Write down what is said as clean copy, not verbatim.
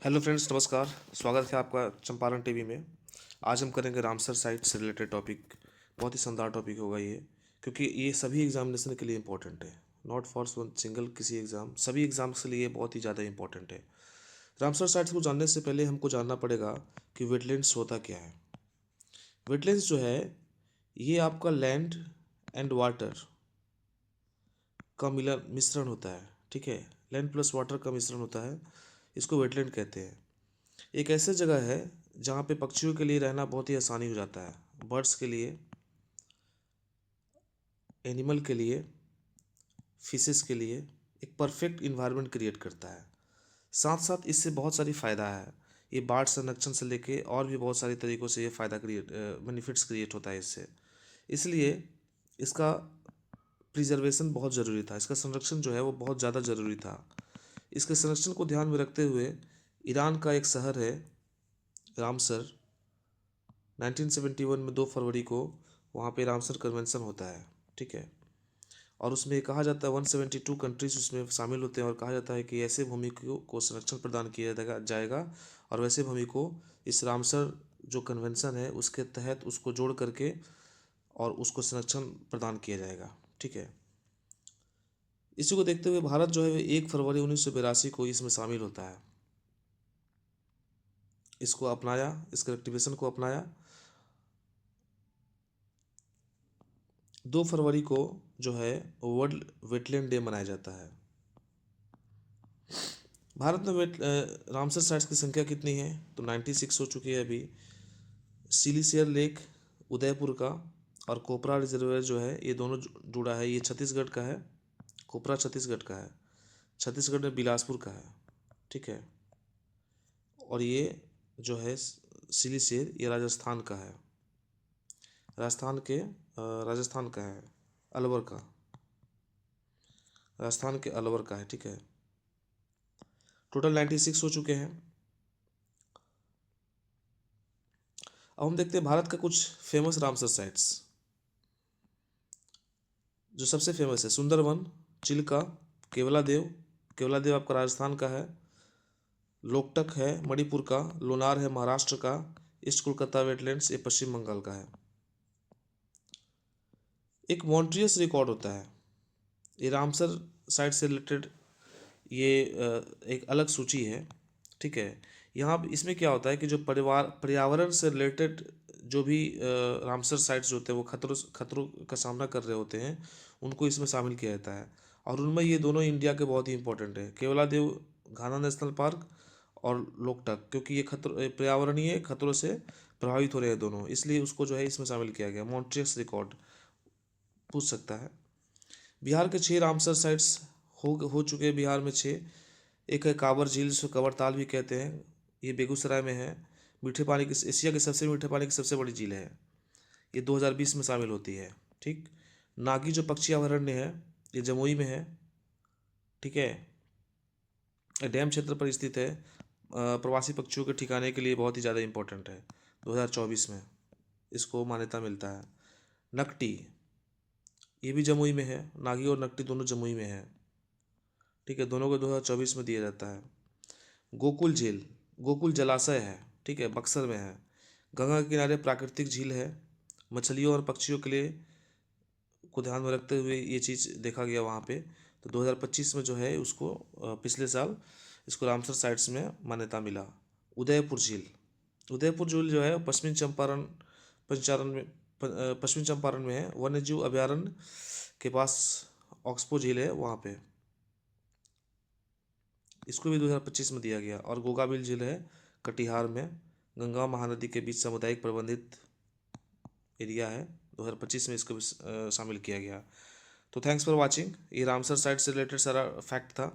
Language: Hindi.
हेलो फ्रेंड्स, नमस्कार। स्वागत है आपका चंपारण टीवी में। आज हम करेंगे रामसर साइट से रिलेटेड टॉपिक। बहुत ही शानदार टॉपिक होगा ये, क्योंकि ये सभी एग्जामिनेशन के लिए इंपॉर्टेंट है। नॉट फॉर सिंगल किसी एग्ज़ाम, सभी एग्जाम्स के लिए बहुत ही ज़्यादा इंपॉर्टेंट है। रामसर साइट्स को जानने से पहले हमको जानना पड़ेगा कि वेटलैंड्स होता क्या है। वेटलैंड्स जो है, ये आपका लैंड एंड वाटर का मिलन मिश्रण होता है। ठीक है, लैंड प्लस वाटर का मिश्रण होता है, इसको वेटलैंड कहते हैं। एक ऐसी जगह है जहाँ पे पक्षियों के लिए रहना बहुत ही आसानी हो जाता है, बर्ड्स के लिए, एनिमल के लिए, फिशेस के लिए एक परफेक्ट इन्वायरमेंट क्रिएट करता है। साथ साथ इससे बहुत सारी फ़ायदा है। ये बाढ़ संरक्षण से लेके और भी बहुत सारे तरीक़ों से ये फ़ायदा बेनिफिट्स क्रिएट होता है इससे। इसलिए इसका प्रिजर्वेशन बहुत ज़रूरी था, इसका संरक्षण जो है वो बहुत ज़्यादा ज़रूरी था। इसके संरक्षण को ध्यान में रखते हुए ईरान का एक शहर है रामसर, 1971 में 2 फरवरी को वहाँ पे रामसर कन्वेंशन होता है। ठीक है, और उसमें कहा जाता है 172 कंट्रीज उसमें शामिल होते हैं, और कहा जाता है कि ऐसे भूमि को संरक्षण प्रदान किया जाएगा, और वैसे भूमि को इस रामसर जो कन्वेंशन है उसके तहत उसको जोड़ करके और उसको संरक्षण प्रदान किया जाएगा। ठीक है, इसी को देखते हुए भारत जो है 1 फरवरी 1982 को इसमें शामिल होता है। इसको अपनाया, इस कलेक्टिवेशन को अपनाया। 2 फरवरी को जो है वर्ल्ड वेटलैंड डे मनाया जाता है। भारत में रामसर साइट्स की संख्या कितनी है? तो 96 हो चुकी है अभी। सिलिसियर लेक उदयपुर का और कोपरा रिजर्वेयर जो है, ये दोनों जुड़ा है। ये छत्तीसगढ़ का है, कोपरा छत्तीसगढ़ का है, छत्तीसगढ़ में बिलासपुर का है। ठीक है, और ये जो है सिलिसियर, ये राजस्थान का है, राजस्थान का है, अलवर का, राजस्थान के अलवर का है। ठीक है, टोटल 96 हो चुके हैं। अब हम देखते हैं भारत का कुछ फेमस रामसर साइट्स। जो सबसे फेमस है सुंदरवन, चिल्का, केवलादेव आपका राजस्थान का है, लोकटक है मणिपुर का, लोनार है महाराष्ट्र का, ईस्ट कोलकाता वेटलैंड्स ये पश्चिम बंगाल का है। एक मॉन्ट्रियस रिकॉर्ड होता है, ये रामसर साइट से रिलेटेड ये एक अलग सूची है। ठीक है, यहाँ इसमें क्या होता है कि जो पर्यावरण से रिलेटेड जो भी रामसर साइट्स होते हैं वो खतरों का सामना कर रहे होते हैं, उनको इसमें शामिल किया जाता है। और उनमें ये दोनों इंडिया के बहुत ही इंपॉर्टेंट है, केवलादेव घाना नेशनल पार्क और लोकटक, क्योंकि ये पर्यावरणीय खतरों से प्रभावित हो रहे हैं दोनों, इसलिए उसको जो है इसमें शामिल किया गया। मॉन्ट्रियस रिकॉर्ड पूछ सकता है। बिहार के 6 रामसर साइट्स हो चुके हैं बिहार में 6। एक है कांवर झील, जिसको कंवर ताल भी कहते हैं, ये बेगूसराय में है। मीठे पानी की, एशिया के सबसे मीठे पानी की सबसे बड़ी झील है, ये 2020 में शामिल होती है। ठीक, नागी जो पक्षी अभयारण्य है, ये जमुई में है। ठीक है, डैम क्षेत्र पर स्थित है, प्रवासी पक्षियों के ठिकाने के लिए बहुत ही ज़्यादा इंपॉर्टेंट है। 2024 में इसको मान्यता मिलता है। नकटी, ये भी जमुई में है, नागी और नकटी दोनों जमुई में है। ठीक है, दोनों को 2024 में दिया जाता है। गोकुल झील, गोकुल जलाशय है, ठीक है, बक्सर में है। गंगा के किनारे प्राकृतिक झील है, मछलियों और पक्षियों के लिए को ध्यान में रखते हुए ये चीज़ देखा गया वहाँ पे। तो 2025 में जो है उसको पिछले साल इसको रामसर साइट्स में मान्यता मिला। उदयपुर झील, उदयपुर झील जो है पश्चिमी चंपारण में है, वन्यजीव अभयारण्य के पास ऑक्सपो झील है वहाँ पे, इसको भी 2025 में दिया गया। और गोगाबिल झील है कटिहार में, गंगा महानदी के बीच सामुदायिक प्रबंधित एरिया है, 2025 में इसको भी शामिल किया गया। तो थैंक्स फॉर वाचिंग। ये रामसर साइट से रिलेटेड सारा फैक्ट था।